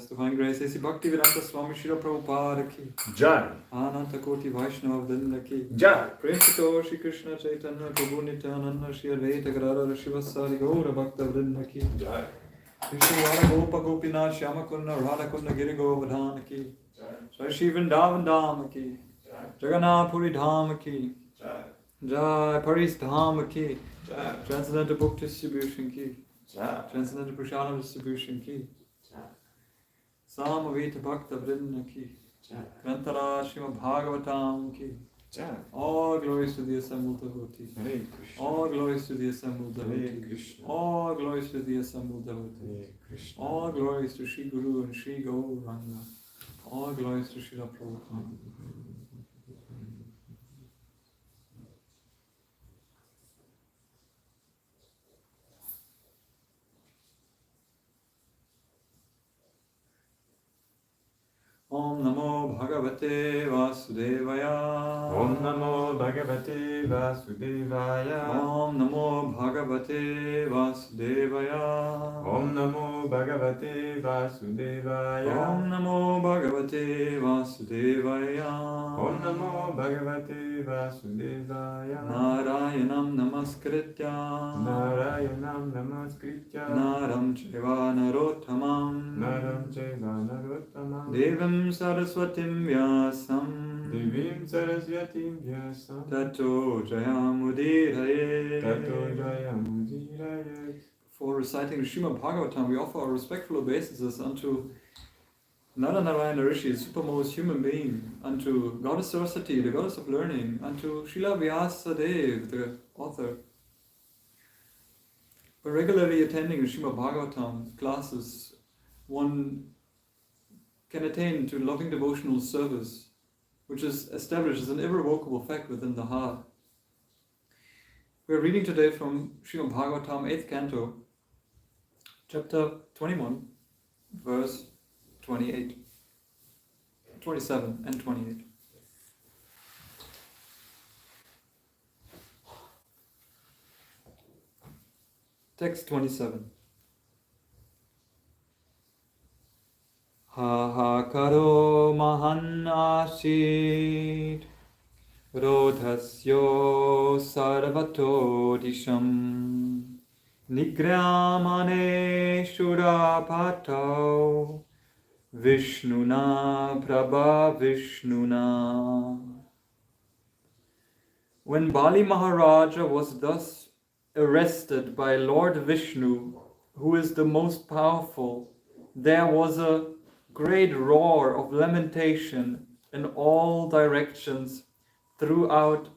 Divine Grace, A.C. Bhaktivedanta Swami Srila Prabhupada ki Jai. Ananta Koti Vaishnava Vrinda ki Jai. Premchito Shri Krishna Chaitanya Prabhu Nityananda Shri Advaita Gadadhara Shivasari Gaura Bhakta Vrinda ki Jai. Shri Radha Gopa Gopinath Shyama Kunda Radha Kunda Giri Govardhana ki Jai Shri Vrindavan Dham ki Jagannath Puri Dham ki Jai Paris Dham ki Transcendental Book Distribution ki Transcendental Prashadam Distribution ki Samavita Bhakta Vrinda ki Grantara Srimad Bhagavatam ki all glories to the assembled devotee. All glories to the assembled devotee. All glories to the assembled devotee. All glories to Shri Guru and Shri Gauranga. All glories to Srila Prabhupada. Om Namo Bhagavate Vasudevaya. Om Namo Bhagavate Vasudevaya. Om Namo Bhagavate Vasudevaya. Om Namo Bhagavate Vasudevaya. Om Namo Bhagavate Vasudevaya. Om Namo Bhagavate Vasudevaya. Narayanam Namaskritya. Narayanam Namaskritya. Naram Chaiva Narottamam. Naram Chaiva Narottamam. Devam Saraswatim Vyasam. Devim Saraswatim Vyasam. Tato Jayamudiraye. Tato Jayamudiraye. For reciting the Srimad Bhagavatam, we offer our respectful obeisances unto Nandana Rishi, the supermost human being, unto Goddess Saraswati, the goddess of learning, unto Srila Vyasadeva, the author. By regularly attending the Srimad Bhagavatam classes, one can attain to loving devotional service, which is established as an irrevocable fact within the heart. We are reading today from Srimad Bhagavatam, 8th Canto, chapter 21, verse 28, 27 and 28. Text 27. Ha ha karo mahan ashit rodhasyo sarvato disham nigramane shurapatau Vishnuna Prabha Vishnuna. When Bali Maharaja was thus arrested by Lord Vishnu, who is the most powerful, there was a great roar of lamentation in all directions throughout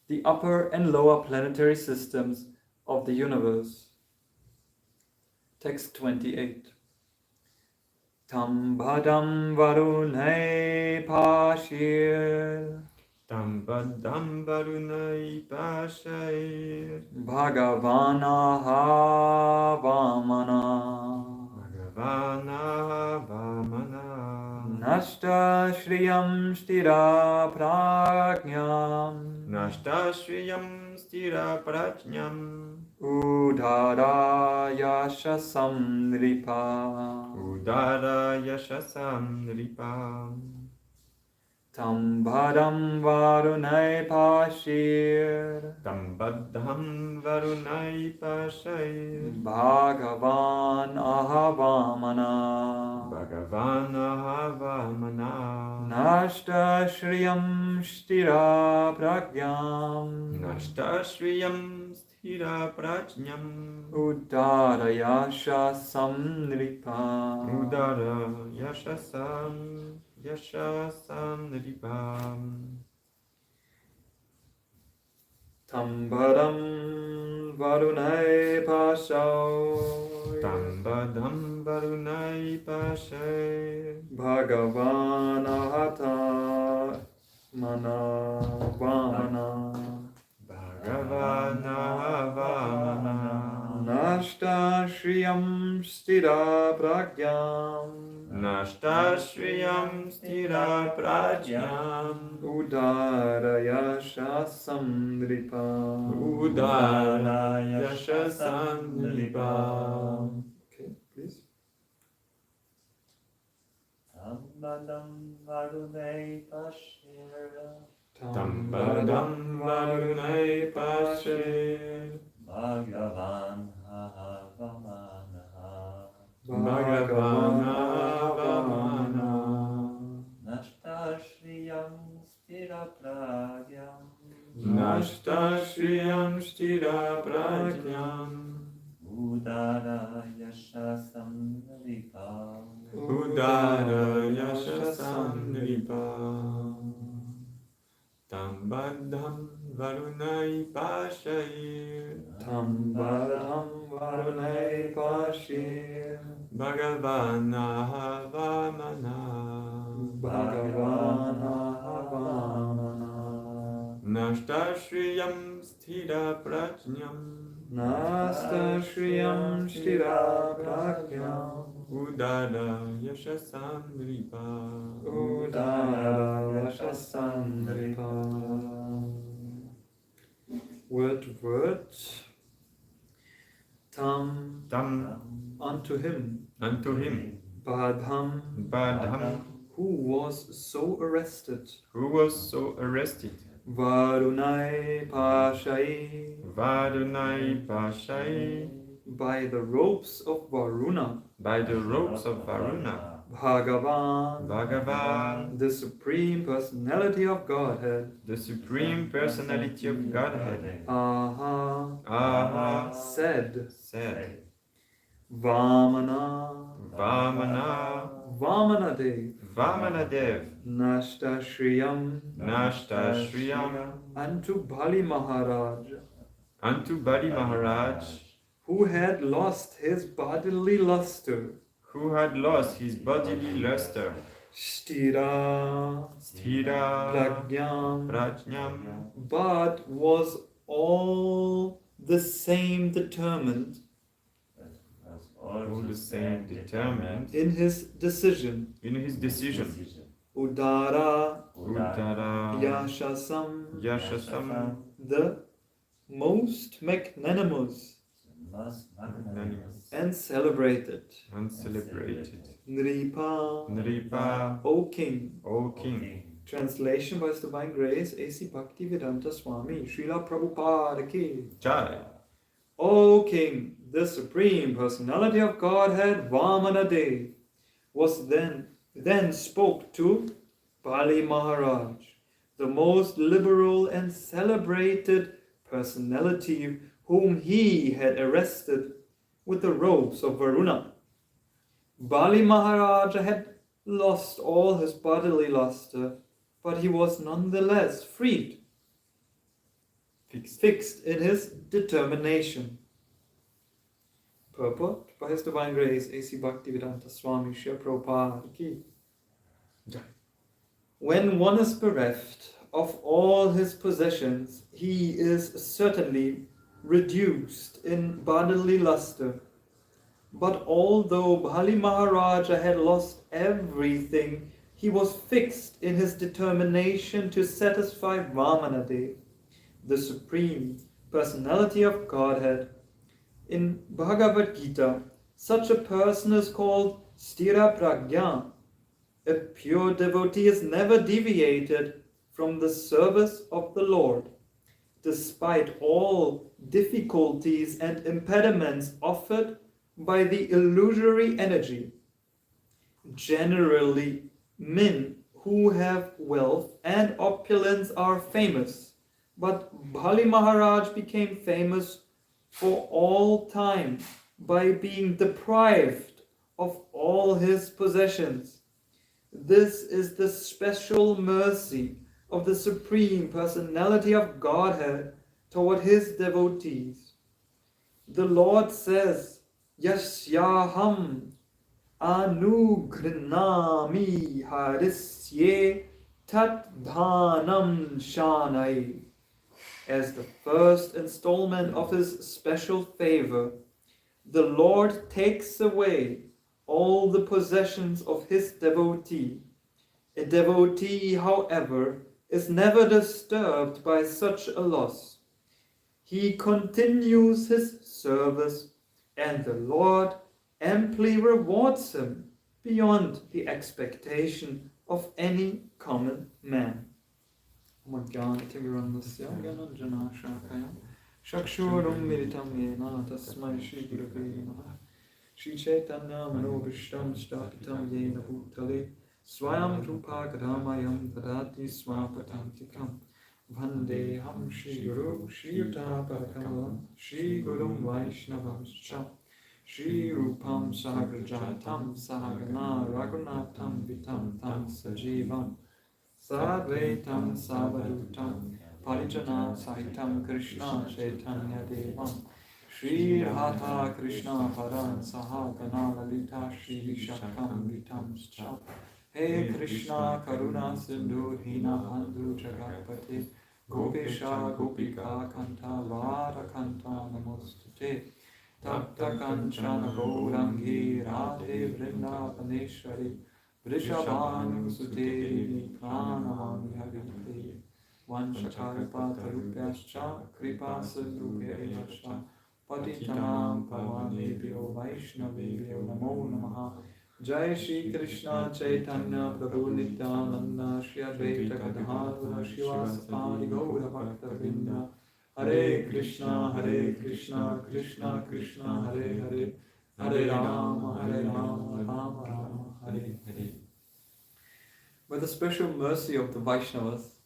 the upper and lower planetary systems of the universe. Text 28. Tam badam varunai pashir Tam badam varunai pashir Bhagavana havamana Bhagavana vamana Nashta shriyam stira prajnam Nashta shriyam stira prajnam Udara yashasam nripa Udara yashasam nripam Tam badam varunai pashir Tam badham varunai pashir Bhagavan ahavamana Bhagavana havamana Nashta shriyam stira pragyam Nashta shriyam stira prajnam Udarayasha samnripa Udara yashasam nripam Tambadam varunai pasau Tambadam varunai pashay Bhagavan ahata mana vamana Bhagavana vamana Nashta shriyam stira pragyam Nashta shriyam stira prajnam Udarayasha samnripa Udara yashasam nripam. Okay, please. Tambadam varunai pashira Tambadam varunai pashir Bhagavan havamana Bhagavana vamana Nashta shriyam stira pragyam Nashta shriyam stira prajnam Udara yashasam nripam Udara yashasam nripam Tambadam varunai pashir Tambadam varunai pashir Bhagavana vamana Bhagavana havamana Nashta shriyam stira prajnam Nasta shriyam stira pragyam Udara yashasam nripam Udara yashasandripa. Word to word. Tam unto him. Unto him Badham Badham who was so arrested. who was so arrested Varunai Pashai Varunai Pashai by the ropes of Varuna. by the ropes of Varuna Bhagavan Bhagavan the Supreme Personality of Godhead. the Supreme Personality of Godhead Aha said Vamana Vamanadev Vamanadev Nashta Shriyam unto Bali Maharaj unto Bali Maharaj who had lost his bodily luster. Stira Prajnam but was all the same determined all the same determined in his decision. Udara Yashasam Yashasam the most magnanimous was magnanimous and celebrated. and celebrated. Nripa, Nripa, O King. O King. Translation by His Divine Grace, A.C. Bhaktivedanta Swami, Srila Prabhupada Ki. Jai. O King, the Supreme Personality of Godhead, Vamanadev, was then spoke to Bali Maharaj, the most liberal and celebrated personality whom he had arrested with the robes of Varuna. Bali Maharaj had lost all his bodily luster, but he was nonetheless freed, fixed in his determination. Purport by His Divine Grace, A.C. Bhaktivedanta Swami Srila Prabhupada Ki. When one is bereft of all his possessions, he is certainly reduced in bodily luster. But although Bali Maharaja had lost everything, he was fixed in his determination to satisfy Vamanadev, the Supreme Personality of Godhead. In Bhagavad Gita, such a person is called Sthira Prajna. A pure devotee is never deviated from the service of the Lord, despite all difficulties and impediments offered by the illusory energy. Generally, men who have wealth and opulence are famous, but Bali Maharaj became famous for all time by being deprived of all his possessions. This is the special mercy of the Supreme Personality of Godhead toward his devotees. The Lord says, Yasyaham anugrinami harisye tat dhanam shanai. As the first installment of his special favor, the Lord takes away all the possessions of his devotee. A devotee, however, is never disturbed by such a loss. He continues his service, and the Lord amply rewards him beyond the expectation of any common man. Shakshurum miritam yena tasmai Shri Gurave Namaha. Shri Chaitanya Manobhishtam Stapitam Yena Bhutale Swayam Rupa Kadamayam Tadati Swapatantikam Vandeham Shri Guru Shri Yuta Parakamalam Shri Gurum Vaishnavam Scha Shri Rupam Sahagrajatam Sahagana Raghunatham Vitam Tam Sajivam Sadvaitam Savadutam Parijana Sahitam Krishna Chaitanya Devam Shri Radha Krishna Paran Sahagana Lalita Shri Vishakam Vitam Scha Hey Krishna Karuna Sindhu Hina Bandhu Jagapate Gopesha Gopika Kanta Vara Kanta Namostute Tapta Kanchana Gaurangi Radhe Vrindavaneshwari Vrishabhanu Sute Pranamami Harite Vanchakalpatarupyascha Kripa Sindhubhyascha Patitanam Pavanebhyo Vaishnavebhyo Namo Namaha Jai Shri Krishna Chaitanya Prabhu Nityananda Shri Advaita Gadadhara Shivasapadi Gaura Bhakta Vrinda Hare Krishna Krishna Krishna Hare Hare Hare Rama Rama Rama Hare Hare. By the special mercy of the Vaishnavas,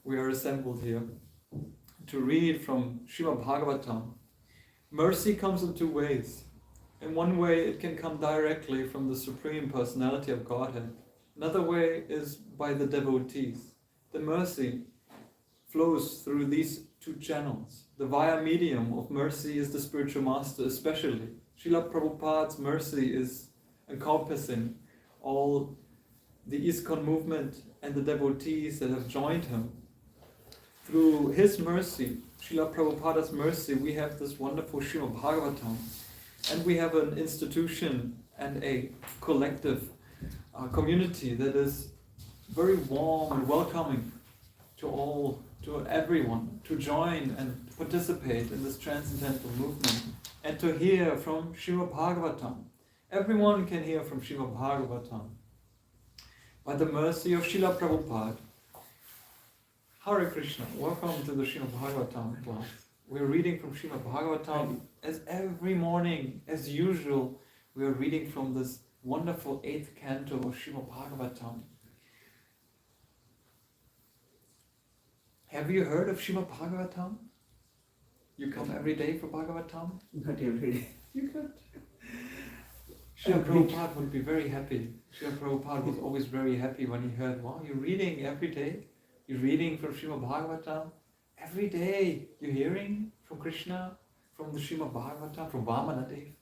we are assembled here to read from Srimad Bhagavatam. Mercy comes in two ways. In one way, it can come directly from the Supreme Personality of Godhead. Another way is by the devotees. The mercy flows through these two channels. The via medium of mercy is the spiritual master, especially. Srila Prabhupada's mercy is encompassing all the ISKCON movement and the devotees that have joined him. Through his mercy, Srila Prabhupada's mercy, we have this wonderful Srimad Bhagavatam, and we have an institution and a collective community that is very warm and welcoming to everyone to join and participate in this transcendental movement and and to hear from Srimad Bhagavatam. Everyone can hear from Srimad Bhagavatam. By the mercy of Srila Prabhupada. Hare Krishna, welcome to the Srimad Bhagavatam class. We're reading from Srimad Bhagavatam as every morning, as usual, we are reading from this wonderful 8th canto of Srimad Bhagavatam. Have you heard of Srimad Bhagavatam? You come every day for Bhagavatam? Not every day. You could. Srila Prabhupada would be very happy. Srila Prabhupada was always very happy when he heard, wow, you're reading every day? You're reading from Srimad Bhagavatam? Every day you're hearing from Krishna, from the Srimad Bhagavatam, from Vamanadev,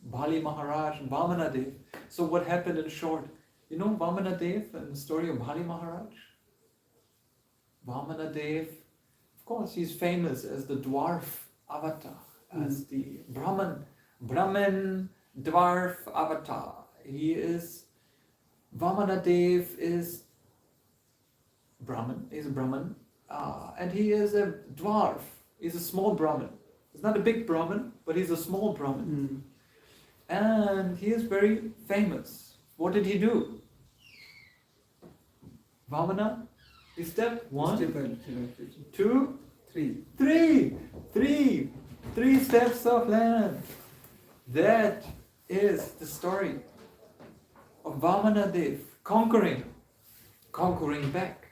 Bali Maharaj, and Vamanadev. So what happened in short? You know Vamanadev and the story of Bali Maharaj? Vamanadev, of course, he's famous as the dwarf avatar, as the Brahman dwarf avatar. He is, Vamanadev is Brahman, he's a Brahman, and he is a dwarf, he's a small Brahman. He's not a big Brahman, but he's a small Brahman. And he is very famous. What did he do? Vamana, he stepped 1, 2, 3 steps of land. That is the story of Vamanadev conquering back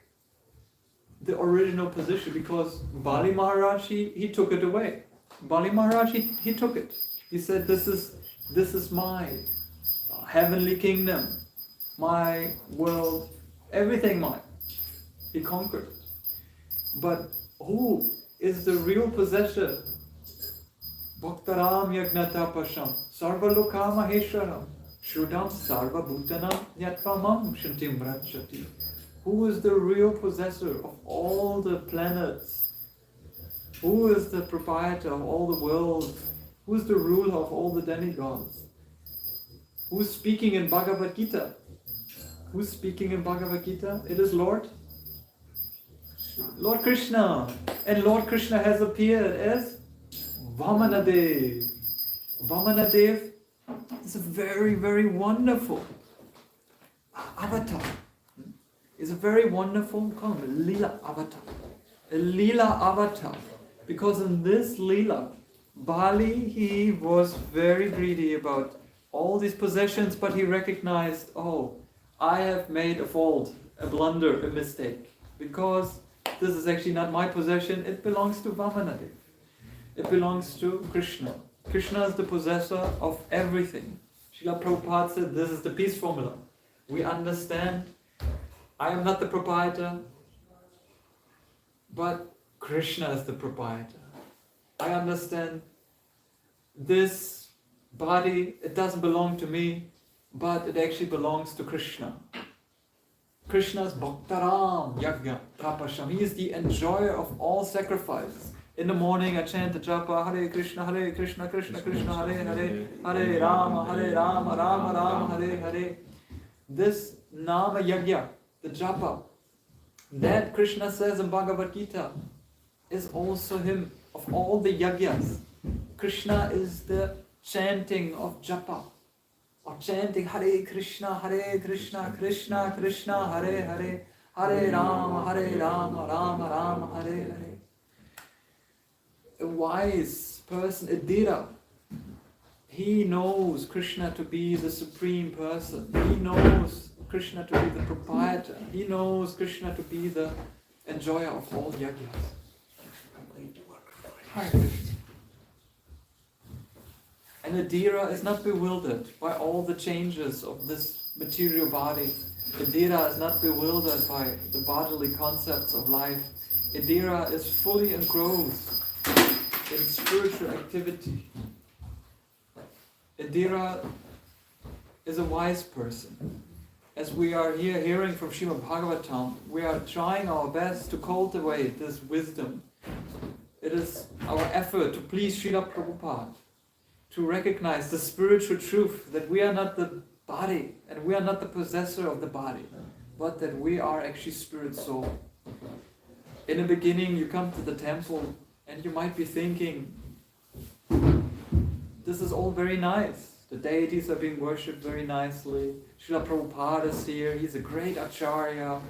the original position, because Bali Maharaj, he took it away. Bali Maharaj, he took it. He said, this is my heavenly kingdom, my world, everything mine. He conquered. But who is the real possessor? Bhaktaram yagnatapasham sarva loka maheshwaram shrudam sarva bhutanam yatvamam shantim rachati. Who is the real possessor of all the planets? Who is the proprietor of all the worlds? Who is the ruler of all the demigods? Who's speaking in Bhagavad Gita? Who's speaking in Bhagavad Gita? It is Lord Krishna. And Lord Krishna has appeared as Vamanadev. Vamanadev is a very, very wonderful avatar. Is a very wonderful, called Leela avatar. A Leela avatar. Because in this Leela, Bali, he was very greedy about all these possessions, but he recognized, oh, I have made a fault, a blunder, a mistake. Because this is actually not my possession, it belongs to Vamanadev. It belongs to Krishna. Krishna is the possessor of everything. Srila Prabhupada said this is the peace formula. We understand, I am not the proprietor, but Krishna is the proprietor. I understand this body, it doesn't belong to me, but it actually belongs to Krishna. Krishna's Bhaktaram Yagya Tapasham. He is the enjoyer of all sacrifices. In the morning I chant the japa, Hare Krishna, Krishna Krishna, Hare Hare, Hare Rama, Rama Rama, Hare Hare. This Nama Yagya, the japa, that Krishna says in Bhagavad Gita, is also him of all the yagyas. Krishna is the chanting of japa, or chanting Hare Krishna, Krishna Krishna, Hare Hare, Hare Rama, Rama Rama, Hare Hare. A wise person, a Dhira, he knows Krishna to be the supreme person. He knows Krishna to be the proprietor. He knows Krishna to be the enjoyer of all yagyas. And the Dhira is not bewildered by all the changes of this material body. The Dhira is not bewildered by the bodily concepts of life. The Dhira is fully engrossed in spiritual activity. Indira is a wise person. As we are here hearing from Srimad Bhagavatam, we are trying our best to cultivate this wisdom. It is our effort to please Srila Prabhupada, to recognize the spiritual truth that we are not the body and we are not the possessor of the body, but that we are actually spirit soul. In the beginning, you come to the temple and you might be thinking, this is all very nice. The deities are being worshipped very nicely. Srila Prabhupada is here. He's a great acharya.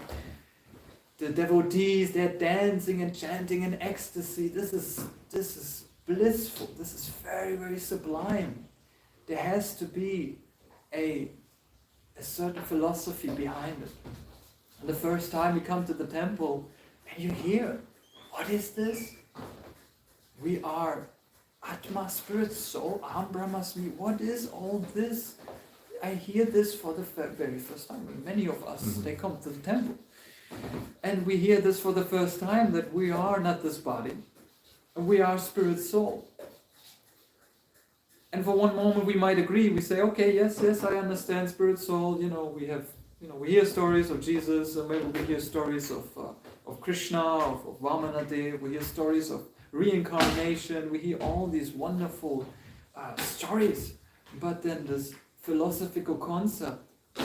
The devotees, they're dancing and chanting in ecstasy. This is blissful. This is very, very sublime. There has to be a certain philosophy behind it. And the first time you come to the temple and you hear, what is this? We are Atma, spirit, soul, Aham Brahmasmi. What is all this? I hear this for the very first time. Many of us, they come to the temple. And we hear this for the first time, that we are not this body. We are spirit, soul. And for one moment we might agree. We say, okay, yes, I understand spirit, soul. We hear stories of Jesus, or maybe we hear stories of Krishna, of Vamanadev. We hear stories of reincarnation. We hear all these wonderful stories. But then this philosophical concept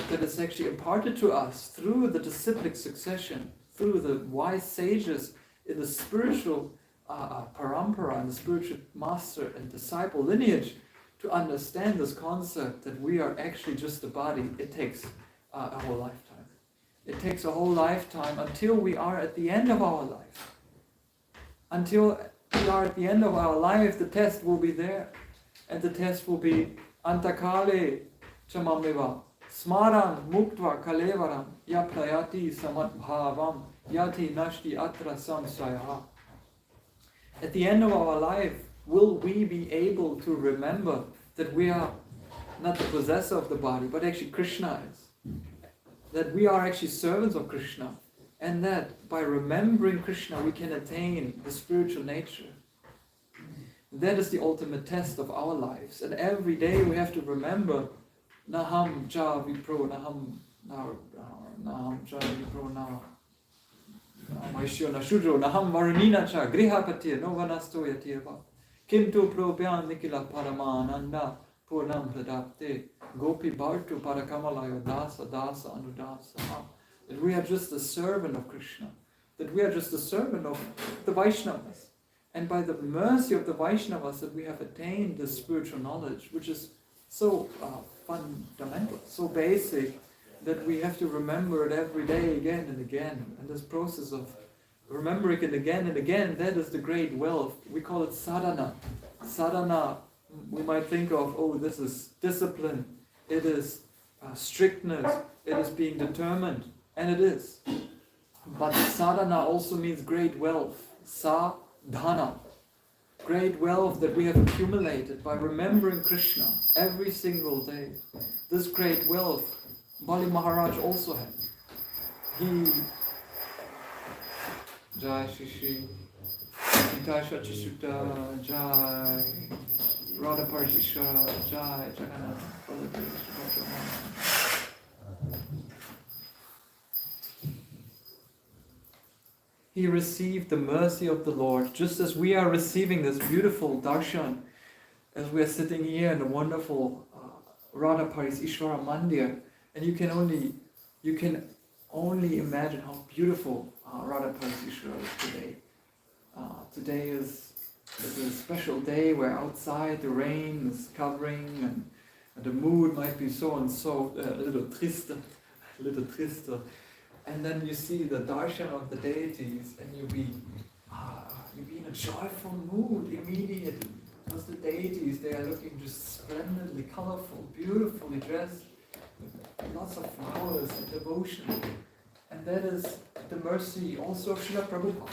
that is actually imparted to us through the disciplic succession, through the wise sages in the spiritual parampara, and the spiritual master and disciple lineage, to understand this concept that we are actually just a body, it takes a whole lifetime. It takes a whole lifetime until we are at the end of our life. Until we are at the end of our life, the test will be there. And the test will be Antakale Chamameva Smaran Muktva Kalevaram Yaprayati Samadbhavam Yati Nashti Atra Samsaya. At the end of our life, will we be able to remember that we are not the possessor of the body, but actually Krishna is? That we are actually servants of Krishna, and that by remembering Krishna we can attain the spiritual nature. That is the ultimate test of our lives, and every day we have to remember Naham Ja Vipro Naham Ja Vipro Maishyo Nashudro Naham Varunina Cha Grihapatir Novanasto Yatirva Kintu Probyan Nikila Paramananda Purnam Pradapte Gopi Bhartu Parakamalayo Dasa Dasa Anudasa. That we are just a servant of Krishna, that we are just a servant of the Vaishnavas. And by the mercy of the Vaishnavas that we have attained this spiritual knowledge, which is so fundamental, so basic, that we have to remember it every day again and again. And this process of remembering it again and again, that is the great wealth. We call it sadhana. Sadhana, we might think of, oh, this is discipline, it is strictness, it is being determined, and it is. But sadhana also means great wealth. Sadhana. Great wealth that we have accumulated by remembering Krishna every single day. This great wealth, Bali Maharaj also had. He Jai Shishi Jai Shachishuta Jai Radha Parishishara Jai Jagannath. He received the mercy of the Lord, just as we are receiving this beautiful darshan, as we are sitting here in the wonderful Radha Paris Ishvara Mandir, and you can only imagine how beautiful Radha Paris Ishvara is today. Today is a special day where outside the rain is covering, and the mood might be so and so, a little triste. And then you see the darshan of the deities, and you be in a joyful mood immediately. Because the deities, they are looking just splendidly colorful, beautifully dressed, with lots of flowers and devotion. And that is the mercy also of Srila Prabhupada.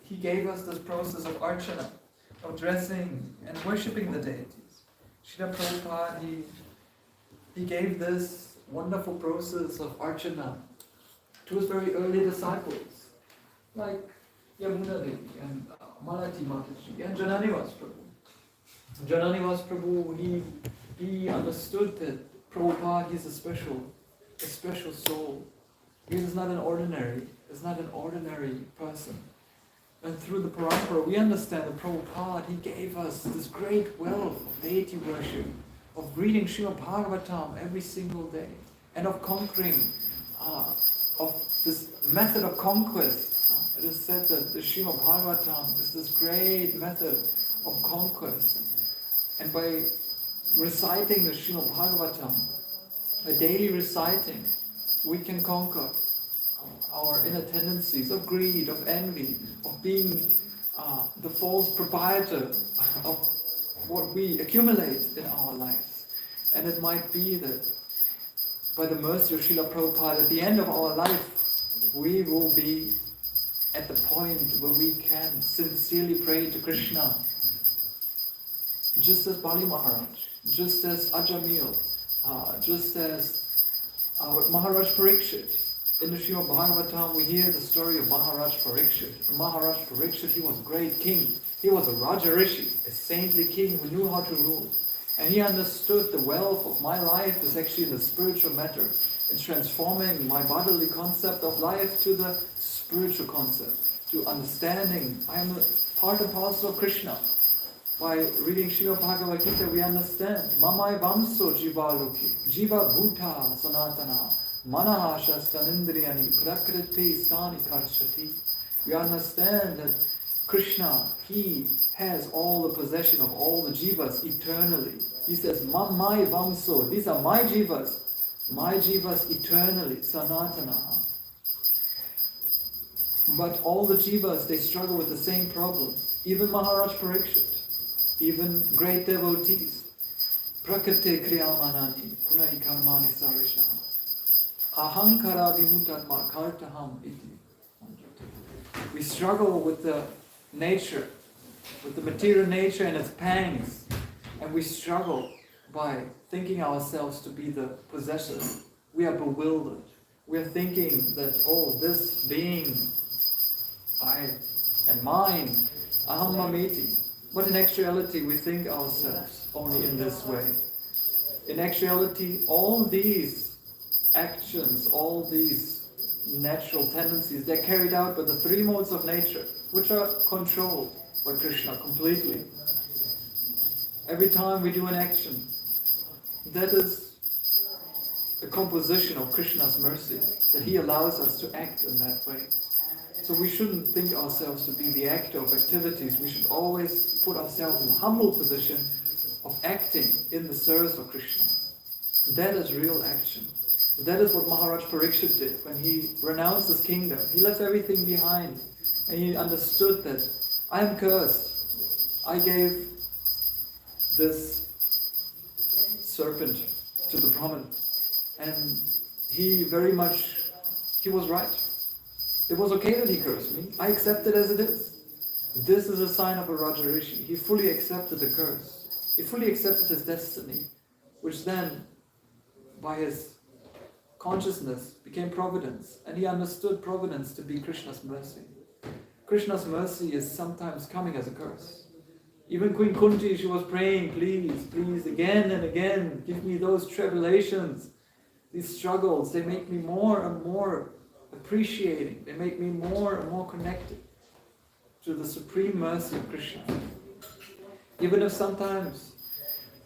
He gave us this process of archana, of dressing and worshipping the deities. Srila Prabhupada, he gave this wonderful process of archana to his very early disciples, like Yamuna Devi and Malati Mataji and Jananivas Prabhu. Jananivas Prabhu, he understood that Prabhupada is a special soul. He is not an ordinary person. And through the parampara, we understand that Prabhupada, he gave us this great wealth of deity worship, of reading Srimad Bhagavatam every single day, and of conquering, of this method of conquest. It is said that the Srimad Bhagavatam is this great method of conquest. And by reciting the Srimad Bhagavatam, a daily reciting, we can conquer our inner tendencies of greed, of envy, of being the false proprietor of what we accumulate in our lives. And it might be that by the mercy of Srila Prabhupada, at the end of our life, we will be at the point where we can sincerely pray to Krishna, just as Bali Maharaj, just as Ajamil, just as Maharaj Parikshit. In the Srimad Bhagavatam, we hear the story of Maharaj Parikshit. Maharaj Parikshit, he was a great king. He was a Raja Rishi, a saintly king who knew how to rule. And he understood the wealth of my life is actually in the spiritual matter. It's transforming my bodily concept of life to the spiritual concept, to understanding I am a part and parcel of Krishna. By reading Srimad Bhagavad Gita, we understand Mamai Vamso Jiva Loki, Jiva Bhuta Sanatana, Manaha Shastanindriyani, Prakriti Stani Karshati. We understand that Krishna, he has all the possession of all the jivas eternally. He says, Mamai Vamso, these are my jivas eternally, Sanatana. But all the jivas, they struggle with the same problem. Even Maharaj Parikshit, even great devotees. Prakriti kriyamanani, punai karmani sarisha. Ahankara vimutatma kartaham iti. We struggle with the nature, with the material nature and its pangs. And we struggle by thinking ourselves to be the possessor. We are bewildered. We are thinking that, oh, this being, I and mine, aham mameti. But in actuality, we think ourselves only in this way. In actuality, all these actions, all these natural tendencies, they're carried out by the three modes of nature, which are controlled by Krishna completely. Every time we do an action, that is a composition of Krishna's mercy, that he allows us to act in that way. So we shouldn't think ourselves to be the actor of activities. We should always put ourselves in a humble position of acting in the service of Krishna. That is real action. That is what Maharaj Parikshit did when he renounced his kingdom. He left everything behind and he understood that I am cursed. I gave this serpent to the Brahmin, and he was right. It was okay that he cursed me. I accept it as it is. This is a sign of a Raja Rishi. He fully accepted the curse. He fully accepted his destiny, which then, by his consciousness, became providence. And he understood providence to be Krishna's mercy. Krishna's mercy is sometimes coming as a curse. Even Queen Kunti, she was praying, please, please, again and again, give me those tribulations. These struggles, they make me more and more appreciating. They make me more and more connected to the supreme mercy of Krishna. Even if sometimes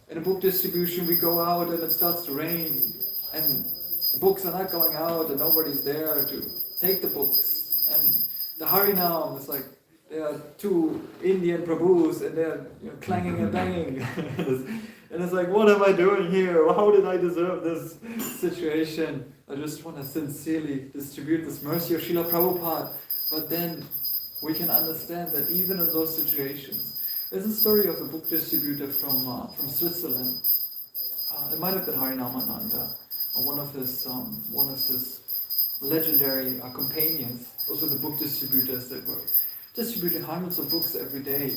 in a book distribution we go out and it starts to rain and the books are not going out and nobody's there to take the books, and the Harinam is like, there are two Indian Prabhus and they're clanging and banging. And it's like, what am I doing here? How did I deserve this situation? I just want to sincerely distribute this mercy of Srila Prabhupada. But then we can understand that even in those situations, there's a story of a book distributor from Switzerland. It might have been Harinamananda, one of his legendary companions. Those were the book distributors that were distributing hundreds of books every day.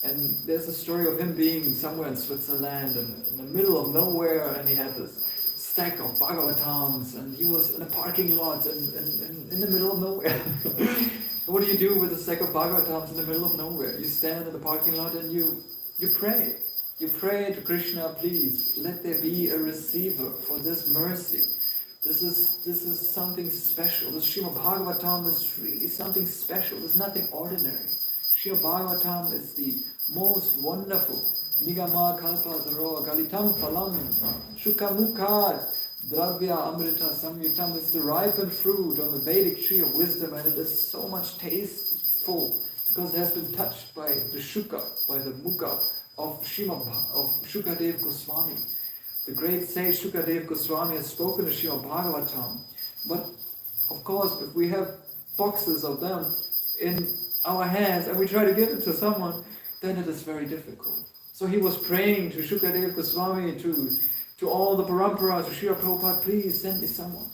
And there's a story of him being somewhere in Switzerland and in the middle of nowhere, and he had this stack of Bhagavatams, and he was in a parking lot in the middle of nowhere. What do you do with a stack of Bhagavatams in the middle of nowhere? You stand in the parking lot and you pray. You pray to Krishna, please, let there be a receiver for this mercy. This is something special. This Srimad Bhagavatam is really something special. It's nothing ordinary. Srimad Bhagavatam is the most wonderful. Nigama kalpa dharo galitam phalam shukamukad dravya amrita samyutam. It's the ripened fruit on the Vedic tree of wisdom, and it is so much tasteful because it has been touched by the shuka, by the mukha, of Shukadev Goswami. The great sage Shukadev Goswami has spoken to Srimad Bhagavatam, but of course, if we have boxes of them in our hands and we try to give it to someone, then it is very difficult. So he was praying to Shukadev Goswami, to all the parampara, to Srila Prabhupada, please send me someone.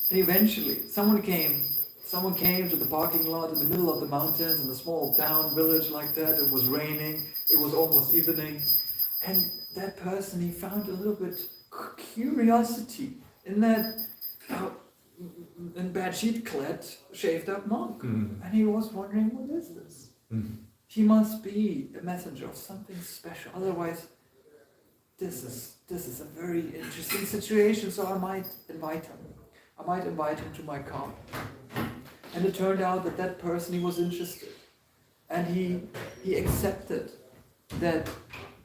And eventually, someone came to the parking lot in the middle of the mountains in a small town, village like that. It was raining, it was almost evening. And that person, he found a little bit curiosity in that in bad sheet clad, shaved up monk. And he was wondering, what is this? He must be a messenger of something special. Otherwise, this is a very interesting situation, so I might invite him. I might invite him to my car. And it turned out that person, he was interested. And he accepted that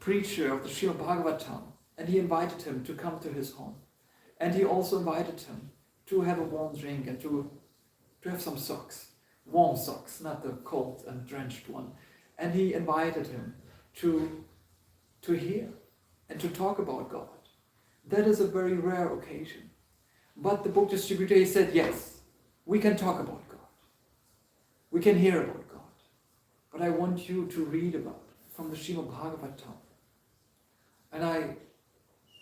preacher of the Srimad Bhagavatam, and he invited him to come to his home. And he also invited him to have a warm drink and to have some socks. Warm socks, not the cold and drenched one. And he invited him to hear and to talk about God. That is a very rare occasion. But the book distributor, he said, yes, we can talk about God. We can hear about God. But I want you to read about it from the Srimad Bhagavatam. And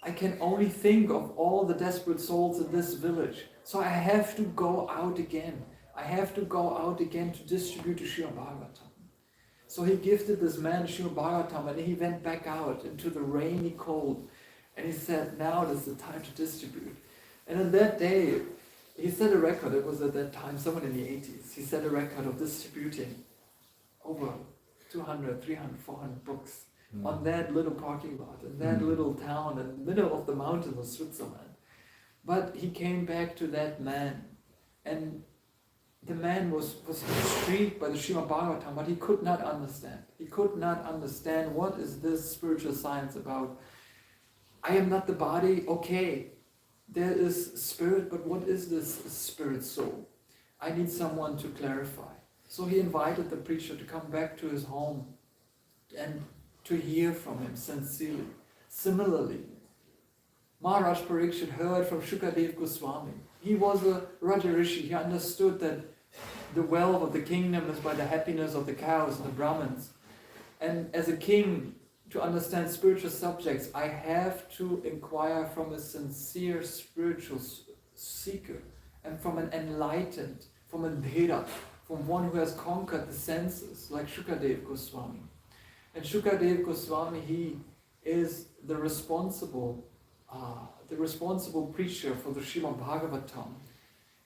I can only think of all the desperate souls in this village. So I have to go out again. I have to go out again to distribute the Srimad Bhagavatam. So he gifted this man Srimad Bhagavatam, and he went back out into the rainy cold. And he said, now is the time to distribute. And on that day, he set a record. It was at that time, someone in the 80s. He set a record of distributing over 200, 300, 400 books on that little parking lot, in that little town in the middle of the mountains of Switzerland. But he came back to that man, and the man was intrigued by the Srimad Bhagavatam, but he could not understand. He could not understand what is this spiritual science about. I am not the body, okay. There is spirit, but what is this spirit soul? I need someone to clarify. So he invited the preacher to come back to his home and to hear from him sincerely. Similarly, Maharaj Parikshit heard from Shukadev Goswami. He was a Raja Rishi. He understood that the wealth of the kingdom is by the happiness of the cows and the Brahmins. And as a king, to understand spiritual subjects, I have to inquire from a sincere spiritual seeker and from an enlightened, from a Dhira, from one who has conquered the senses, like Shukadev Goswami. And Shukadev Goswami, he is the responsible preacher for the Srimad Bhagavatam.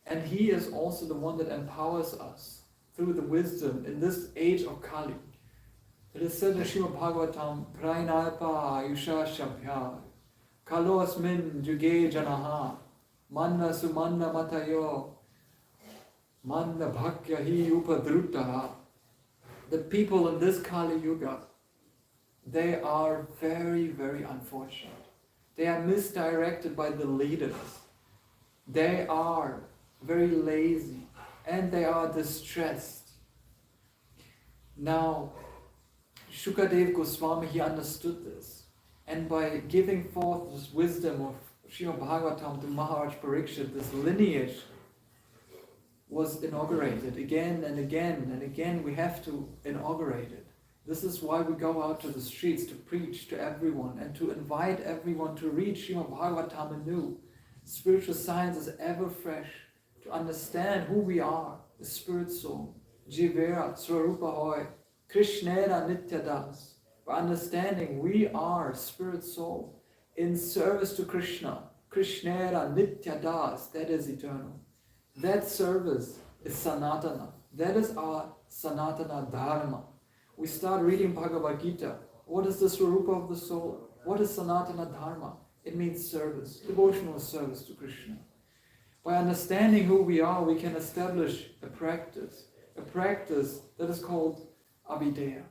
And he is also the one that empowers us through the wisdom in this age of Kali. It is said in Srimad Bhagavatam, Prainalpa Ayusha Shabhya, Kalo Asmin Juge Janaha, Manna Sumanna Matayo, Manna Bhakya Hi Upadrutaha. The people in this Kali Yuga, they are very, very unfortunate. They are misdirected by the leaders. They are very lazy and they are distressed. Now, Shukadev Goswami, he understood this. And by giving forth this wisdom of Srimad Bhagavatam to Maharaj Parikshit, this lineage was inaugurated again and again and again. We have to inaugurate it. This is why we go out to the streets to preach to everyone and to invite everyone to read Srimad Bhagavatam anew. Spiritual science is ever fresh to understand who we are, the spirit soul, Jivera, Swarupa Hoy, Krishnera Nityadas. By understanding we are spirit soul in service to Krishna, Krishnera Nityadas, that is eternal. That service is Sanatana. That is our Sanatana Dharma. We start reading Bhagavad Gita. What is the Swarupa of the soul? What is Sanatana Dharma? It means service, devotional service to Krishna. By understanding who we are, we can establish a practice that is called Abhideya.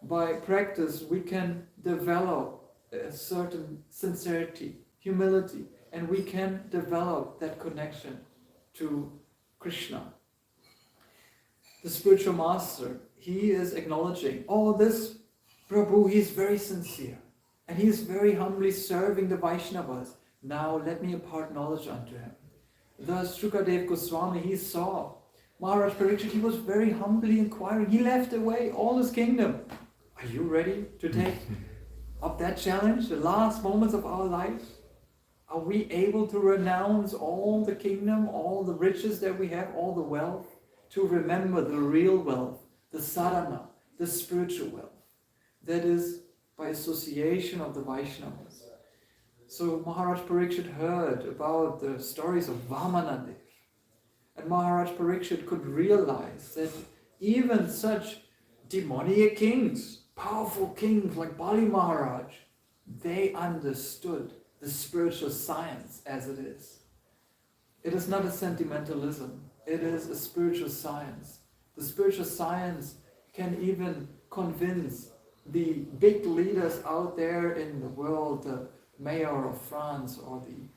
By practice, we can develop a certain sincerity, humility, and we can develop that connection to Krishna. The spiritual master, he is acknowledging, oh, this Prabhu, he's very sincere and he's very humbly serving the Vaishnavas. Now let me impart knowledge unto him. Thus Shukadev Goswami, he saw Maharaj Parikshit, he was very humbly inquiring. He left away all his kingdom. Are you ready to take up that challenge, the last moments of our life? Are we able to renounce all the kingdom, all the riches that we have, all the wealth, to remember the real wealth, the sadhana, the spiritual wealth? That is by association of the Vaishnavas. So Maharaj Parikshit heard about the stories of Vamanadev. And Maharaj Parikshit could realize that even such demoniac kings, powerful kings like Bali Maharaj, they understood the spiritual science as it is. It is not a sentimentalism, it is a spiritual science. The spiritual science can even convince the big leaders out there in the world, the mayor of France or the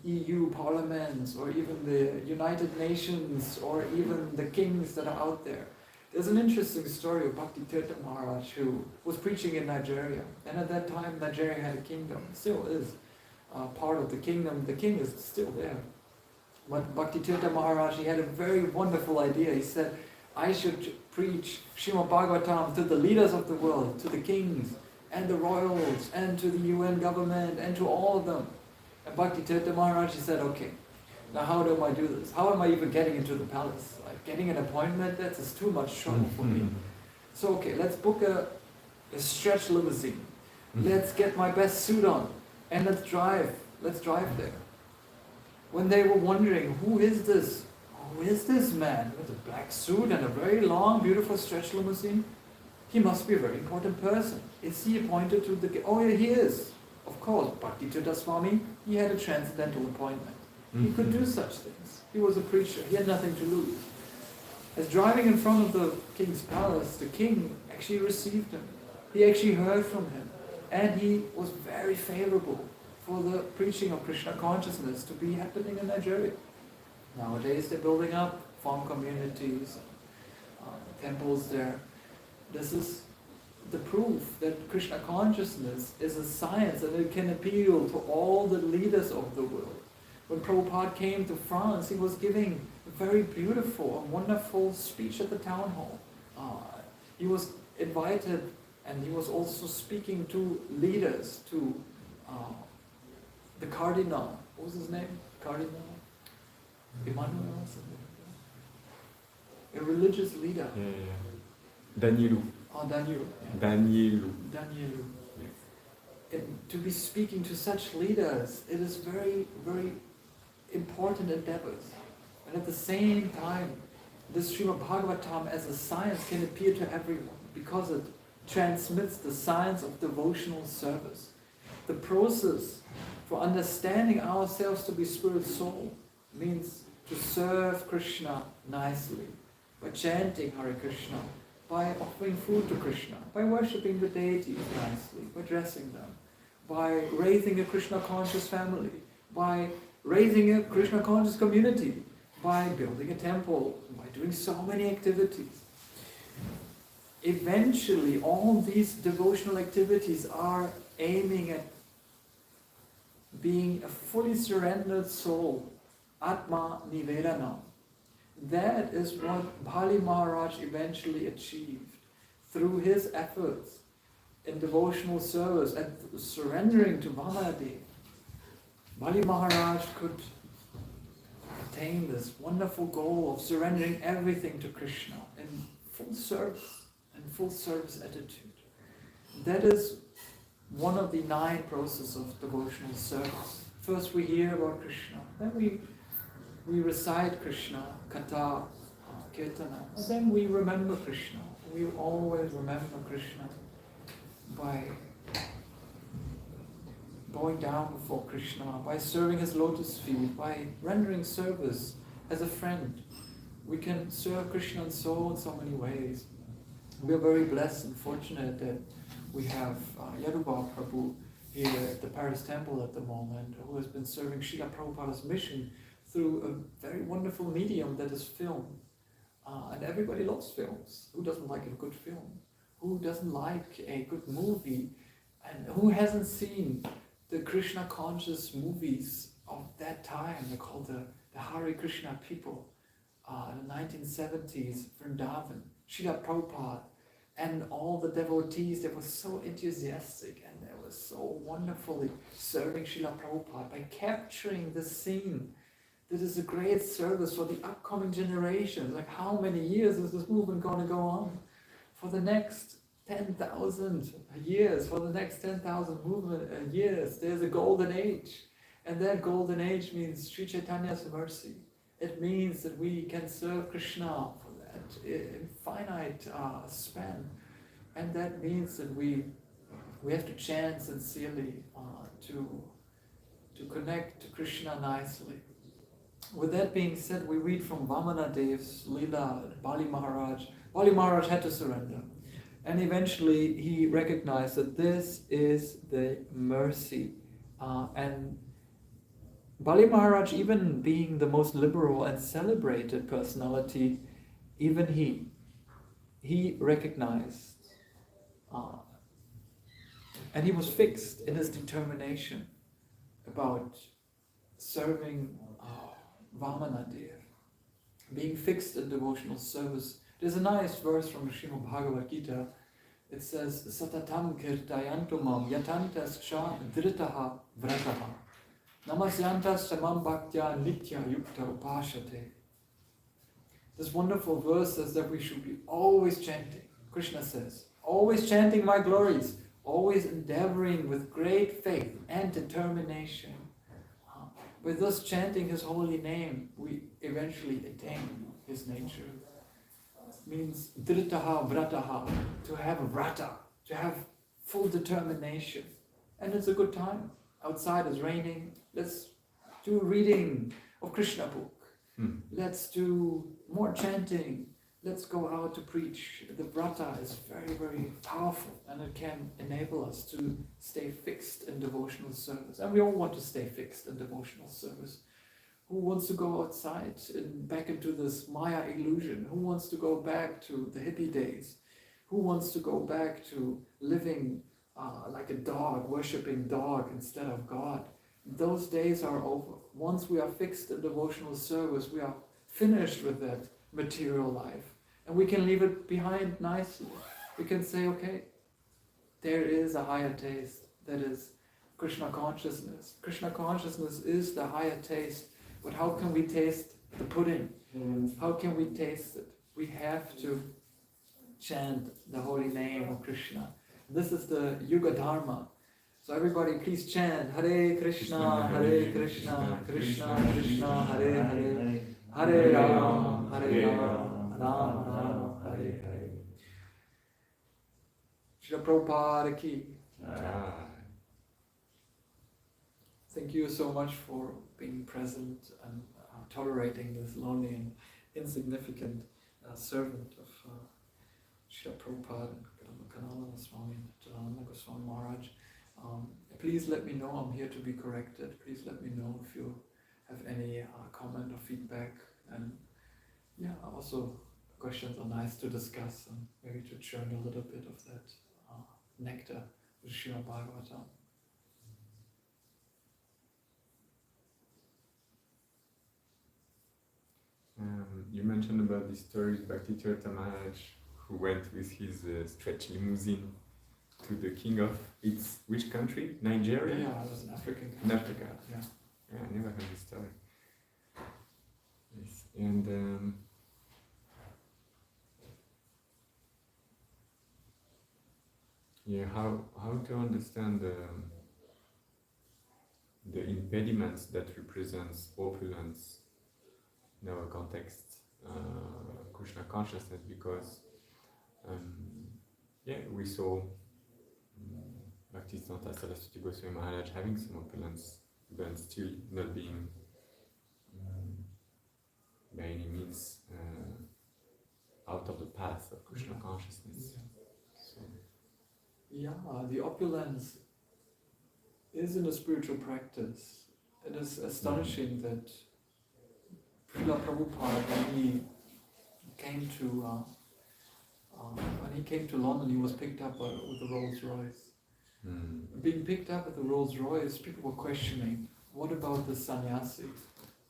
EU parliaments or even the United Nations or even the kings that are out there. There's an interesting story of Bhakti Tirtha Maharaj who was preaching in Nigeria, and at that time Nigeria had a kingdom, still is part of the kingdom, the king is still there. But Bhakti Tirtha Maharaj, he had a very wonderful idea. He said, I should preach Srimad Bhagavatam to the leaders of the world, to the kings and the royals and to the UN government and to all of them. And Bhakti Tirtha Maharaj, he said, okay, now how do I do this? How am I even getting into the palace? Like getting an appointment, that's is too much trouble for me. So okay, let's book a stretch limousine. Let's get my best suit on and let's drive there. When they were wondering, who is this man with a black suit and a very long, beautiful stretch limousine? He must be a very important person. Is he appointed to the... Oh yeah, he is. Of course, Bhakti Tirtha Swami, he had a transcendental appointment. He could do such things. He was a preacher. He had nothing to lose. As driving in front of the king's palace, the king actually received him. He actually heard from him. And he was very favorable for the preaching of Krishna consciousness to be happening in Nigeria. Nowadays they're building up farm communities, temples there. This is the proof that Krishna consciousness is a science and it can appeal to all the leaders of the world. When Prabhupada came to France, he was giving a very beautiful and wonderful speech at the town hall. He was invited and he was also speaking to leaders, to the cardinal. What was his name? Cardinal? Emmanuel? A religious leader. Danielu. Oh, Daniel. Danielu. Daniel. And to be speaking to such leaders, it is very, very important endeavors. And at the same time, this Srimad Bhagavatam as a science can appeal to everyone because it transmits the science of devotional service. The process for understanding ourselves to be spirit soul means to serve Krishna nicely, by chanting Hare Krishna, by offering food to Krishna, by worshipping the deities nicely, by dressing them, by raising a Krishna conscious family, by raising a Krishna conscious community, by building a temple, by doing so many activities. Eventually, all these devotional activities are aiming at being a fully surrendered soul, Atma Nivedana. That is what Bali Maharaj eventually achieved through his efforts in devotional service and surrendering to Vamanadev. Bali Maharaj could attain this wonderful goal of surrendering everything to Krishna in full service and full service attitude. That is one of the 9 processes of devotional service. First we hear about Krishna, then we recite Krishna, Katha, Kirtana, and then we remember Krishna. We always remember Krishna by bowing down before Krishna, by serving his lotus feet, by rendering service as a friend. We can serve Krishna and soul in so many ways. We are very blessed and fortunate that we have Yaduba Prabhu here at the Paris Temple at the moment, who has been serving Srila Prabhupada's mission through a very wonderful medium that is film. And everybody loves films. Who doesn't like a good film? Who doesn't like a good movie? And who hasn't seen the Krishna conscious movies of that time? They're called the Hare Krishna people, the 1970s, Vrindavan, Srila Prabhupada, and all the devotees. They were so enthusiastic and they were so wonderfully serving Srila Prabhupada by capturing the scene. This is a great service for the upcoming generations. Like, how many years is this movement going to go on? For the next 10,000 years, for the next 10,000 years, there's a golden age. And that golden age means Sri Chaitanya's mercy. It means that we can serve Krishna for that infinite span. And that means that we have to chant sincerely to connect to Krishna nicely. With that being said, we read from Vamana Dev's Leela, Bali Maharaj. Bali Maharaj had to surrender. And eventually he recognized that this is the mercy. And Bali Maharaj, even being the most liberal and celebrated personality, even he recognized and he was fixed in his determination about serving Vamanadev, being fixed in devotional service. There's a nice verse from the Srimad Bhagavad Gita. It says, Satatam kirtayantumam yatantas ksha dritaha vrataha namasyantas samam bhaktya nitya yukta upashate. This wonderful verse says that we should be always chanting. Krishna says, always chanting my glories, always endeavoring with great faith and determination. With us chanting His holy name, we eventually attain His nature. It means dritaha vrataha, to have a vrata, to have full determination. And it's a good time. Outside is raining. Let's do reading of Krishna book. Let's do more chanting. Let's go out to preach. The vrata is very, very powerful, and it can enable us to stay fixed in devotional service. And we all want to stay fixed in devotional service. Who wants to go outside and back into this Maya illusion? Who wants to go back to the hippie days? Who wants to go back to living like a dog, worshipping dog instead of God? Those days are over. Once we are fixed in devotional service, we are finished with that material life, and we can leave it behind nicely. We can say, okay, there is a higher taste, that is Krishna consciousness. Krishna consciousness is the higher taste, but how can we taste the pudding? How can we taste it? We have to chant the holy name of Krishna. This is the Yuga Dharma. So everybody please chant Hare Krishna, Hare Krishna, Krishna Krishna, Hare Hare, Hare Rama, Hare Rama, Rama Rama, Hare Hare. Srila Prabhupada ki. Thank you so much for being present and tolerating this lonely and insignificant servant of Srila Prabhupada and Kanalana Swami and Jalananda Goswami Maharaj. Please let me know. I'm here to be corrected. Please let me know if you have any comment or feedback. And yeah, also questions are nice to discuss and maybe to churn a little bit of that nectar with Srimad Bhagavatam. You mentioned about the story of Bhakti Tirtha Maharaj, who went with his stretch limousine to the king of which country? Nigeria? Yeah, it was an African country. In Africa. Yeah. Yeah, I never heard this story. Yes, and yeah, how to understand the impediments that represents opulence in our context, Krishna consciousness, because yeah, we saw Bhaktisiddhanta Saraswati Goswami Maharaj having some opulence, but still not being by any means out of the path of Krishna consciousness. So. Yeah, the opulence is in a spiritual practice. It is astonishing that Srila Prabhupada, when he came to When he came to London, he was picked up with a Rolls Royce. Being picked up with the Rolls Royce, people were questioning, what about the sannyasi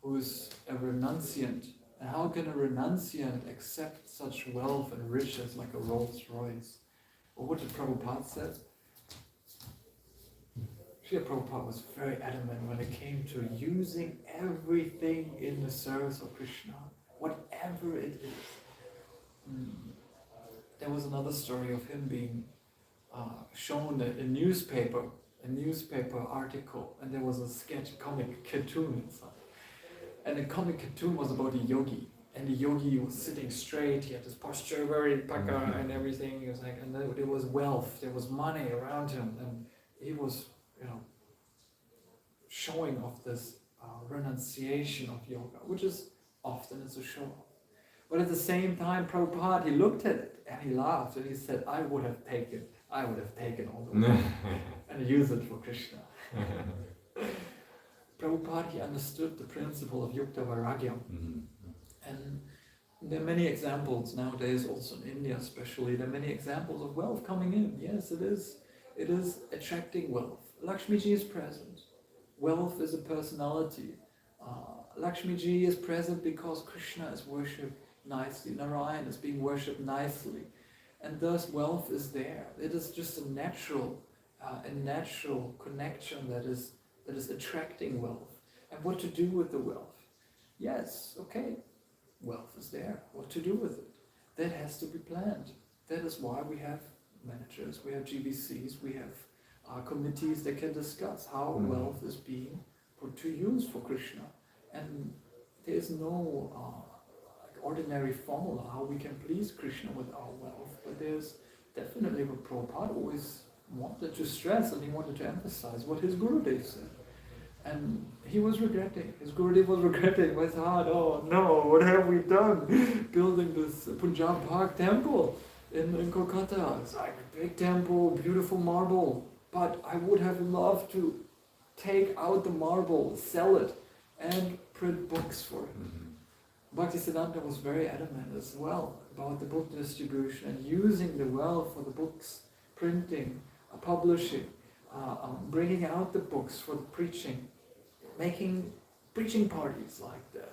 who's a renunciant? And how can a renunciant accept such wealth and riches like a Rolls Royce? Or what did Prabhupada say? Srila Prabhupada was very adamant when it came to using everything in the service of Krishna, whatever it is. There was another story of him being shown a newspaper article, and there was a comic cartoon inside. And the comic cartoon was about a yogi, and the yogi was sitting straight, he had his posture very paka and everything, he was like, and there was wealth, there was money around him, and he was, showing off this renunciation of yoga, which is often is a show. But at the same time, Prabhupada, he looked at it and he laughed and he said, I would have taken all the wealth and used it for Krishna. Prabhupada, he understood the principle of Yukta Vairagya. And there are many examples nowadays, also in India especially, there are many examples of wealth coming in. Yes, it is attracting wealth. Lakshmiji is present. Wealth is a personality. Lakshmiji is present because Krishna is worshipped nicely. Narayan is being worshipped nicely. And thus wealth is there. It is just a natural connection that is attracting wealth. And what to do with the wealth? Yes, okay, wealth is there. What to do with it? That has to be planned. That is why we have managers, we have GBCs, we have committees that can discuss how wealth is being put to use for Krishna. And there is no ordinary formula how we can please Krishna with our wealth, but there's definitely what Prabhupada always wanted to stress, and he wanted to emphasize what his Gurudev said. And he was regretting, his Gurudev was regretting with his heart, oh no, what have we done? Building this Punjab Park temple in Kolkata. It's like a big temple, beautiful marble, but I would have loved to take out the marble, sell it, and print books for it. Bhaktisiddhanta was very adamant as well about the book distribution and using the wealth for the books, printing, publishing, bringing out the books for the preaching, making preaching parties like that.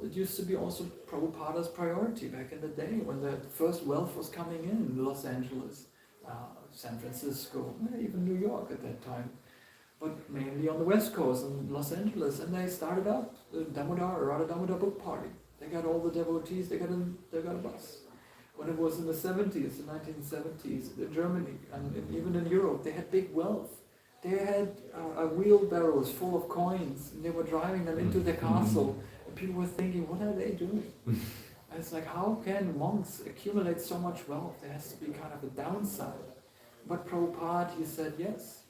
It used to be also Prabhupada's priority back in the day when the first wealth was coming in Los Angeles, San Francisco, even New York at that time, but mainly on the West Coast in Los Angeles, and they started up the Radha Damodar book party. They got all the devotees, they got a bus. When it was in the 70s, the 1970s, in Germany, and even in Europe, they had big wealth. They had wheelbarrows full of coins, and they were driving them into the castle, and people were thinking, what are they doing? And it's like, how can monks accumulate so much wealth? There has to be kind of a downside. But Prabhupada, he said, yes,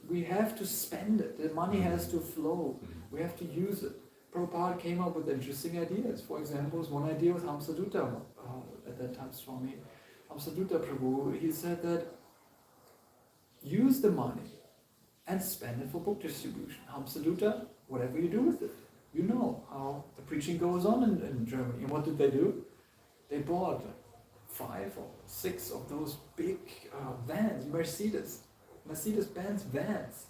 we have to spend it. The money has to flow. We have to use it. Prabhupada came up with interesting ideas. For example, one idea was Hamsadutta, at that time Swami, Hamsadutta Prabhu, he said that use the money and spend it for book distribution. Hamsadutta, whatever you do with it. You know how the preaching goes on in Germany. And what did they do? They bought 5 or 6 of those big vans, Mercedes-Benz vans,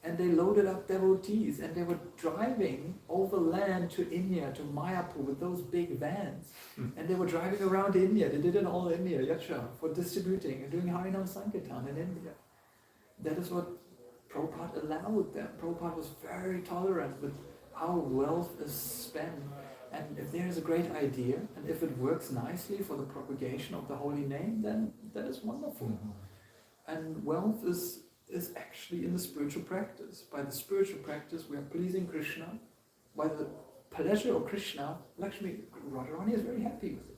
and they loaded up devotees, and they were driving overland to India, to Mayapur with those big vans, and they were driving around India. They did it all India, Yacha, for distributing and doing Harinam Sankirtan in India. That is what Prabhupada allowed them. Prabhupada was very tolerant with how wealth is spent. And if there is a great idea, and if it works nicely for the propagation of the holy name, then that is wonderful. And wealth is actually in the spiritual practice. By the spiritual practice, we are pleasing Krishna. By the pleasure of Krishna, Radharani is very happy with it.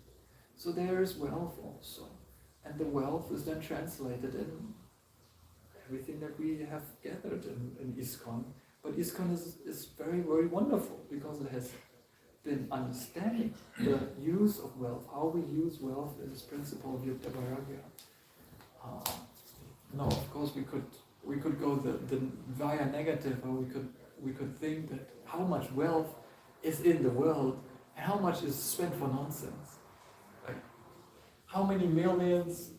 So there is wealth also. And the wealth is then translated in everything that we have gathered in ISKCON. But ISKCON is very, very wonderful because it has been understanding the use of wealth, how we use wealth in this principle of Yukta Vairagya. No, of course we could go the via negative, or we could think that how much wealth is in the world and how much is spent for nonsense. Like, How many millions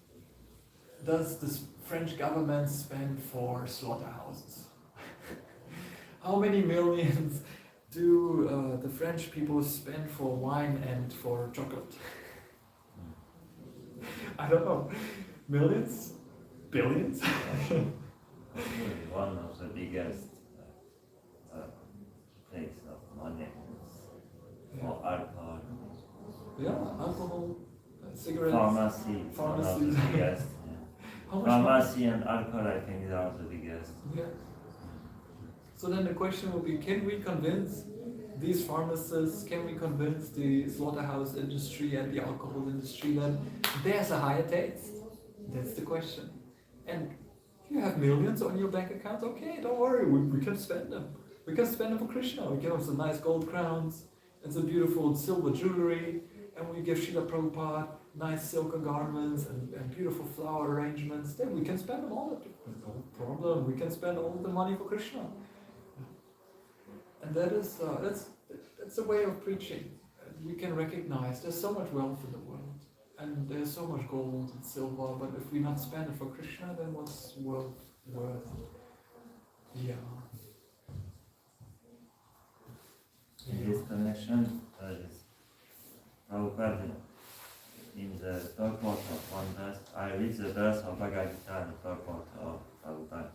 does the French government spend for slaughterhouses? How many millions do the French people spend for wine and for chocolate? I don't know. Millions? Billions? One of the biggest place of money for alcohol. Yeah, alcohol, cigarettes. Pharmacy is one of the Pharmacies. biggest. How much Pharmacy and alcohol, I think, they are the biggest. Yeah. So then the question will be, can we convince these pharmacists, can we convince the slaughterhouse industry and the alcohol industry that there's a higher taste? That's the question. And you have millions on your bank account, okay, don't worry, we can spend them. We can spend them for Krishna. We give him some nice gold crowns and some beautiful silver jewelry, and we give Srila Prabhupada nice silken garments and beautiful flower arrangements. Then we can spend them all. No problem. We can spend all the money for Krishna. And that is that's a way of preaching. We can recognize there's so much wealth in the world, and there's so much gold and silver. But if we not spend it for Krishna, then what's worth? Yeah. In this connection, Prabhupada, in the purport of one verse, I read the verse of Bhagavad Gita in the purport of Prabhupada.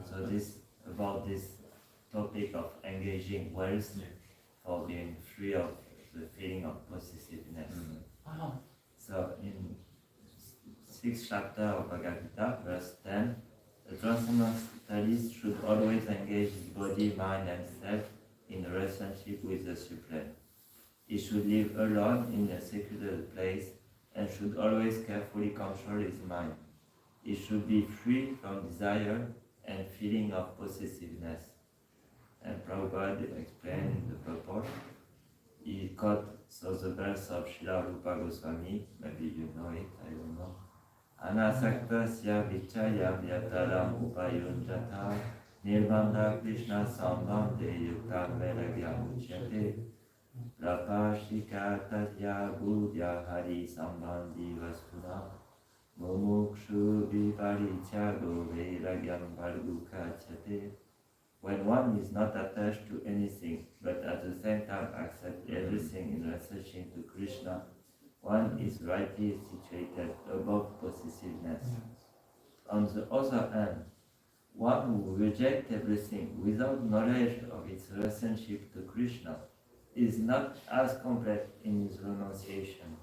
So this, about this topic of engaging wealth for being free of the feeling of possessiveness. Ah. So in 6th chapter of Bhagavad Gita, verse 10, the transcendentalist should always engage his body, mind and self in a relationship with the Supreme. He should live alone in a secluded place and should always carefully control his mind. He should be free from desire and feeling of possessiveness. And Prabhupada explained in the purport, he quote the verse of Srila Rupa Goswami, maybe you know it, I don't know. Anasaktasya vichaya vyataram upayunjata nirvanda Krishna sambandhe yuktam vairagyam uchyate rapashika tatya budya hari sambandhi vastuna mumukshu viparichago vairagyam vargukachate. When one is not attached to anything, but at the same time accept everything in relation to Krishna, one is rightly situated above possessiveness. On the other hand, one who rejects everything without knowledge of its relationship to Krishna is not as complete in his renunciation.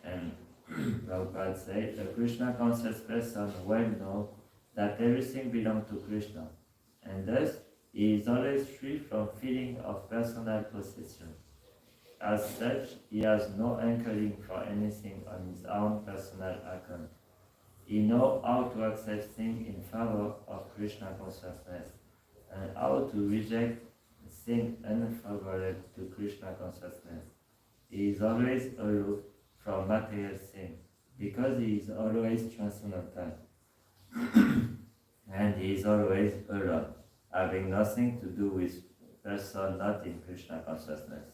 And Prabhupada said, the Krishna conscious person well knows that everything belongs to Krishna, and thus he is always free from feeling of personal possession. As such, he has no hankering for anything on his own personal account. He knows how to accept things in favor of Krishna consciousness and how to reject things unfavorable to Krishna consciousness. He is always aloof from material things because he is always transcendental. And he is always alone, having nothing to do with person not in Krishna consciousness.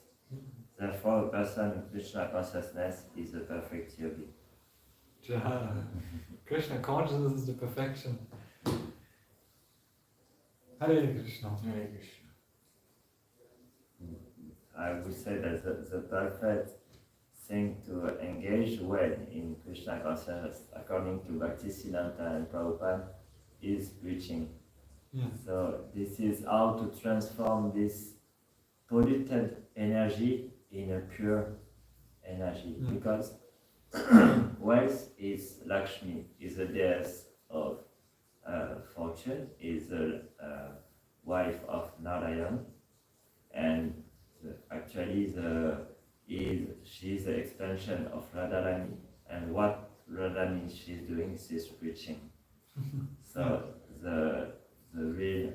Therefore, a person in Krishna consciousness is a perfect yogi. Krishna consciousness is the perfection. Hare Krishna. Hare Krishna. I would say that the perfect thing to engage well in Krishna consciousness, according to Bhaktisiddhanta and Prabhupada, is preaching. Yeah. So this is how to transform this polluted energy in a pure energy. Yeah. Because wealth is Lakshmi, is a deess of fortune, is a wife of Narayan, and actually she's the extension of Radharani, and what Radharani she's doing, she's preaching. So the real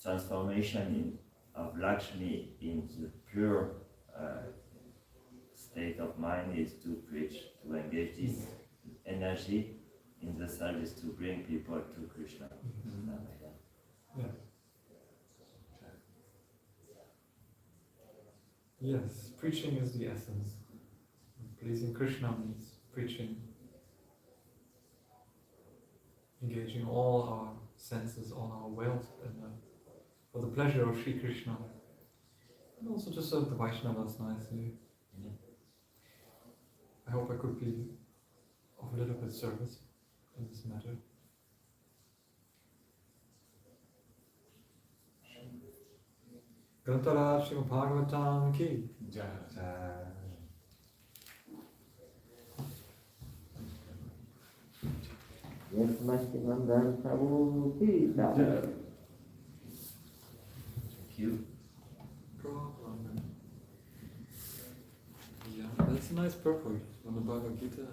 transformation of Lakshmi into pure state of mind is to preach, to engage this energy in the service to bring people to Krishna. Yeah. Yes, preaching is the essence. pleasing Krishna means preaching, engaging all our senses, all our wealth, and for the pleasure of Sri Krishna, and also to serve the Vaishnavas nicely. Yeah. I hope I could be of a little bit service in this matter. Grantara Srimad Bhagavatam ki. Yasomati Nandana Prabhu ki jai. Thank you. Problem. Yeah, that's a nice purport on the Bhagavad Gita.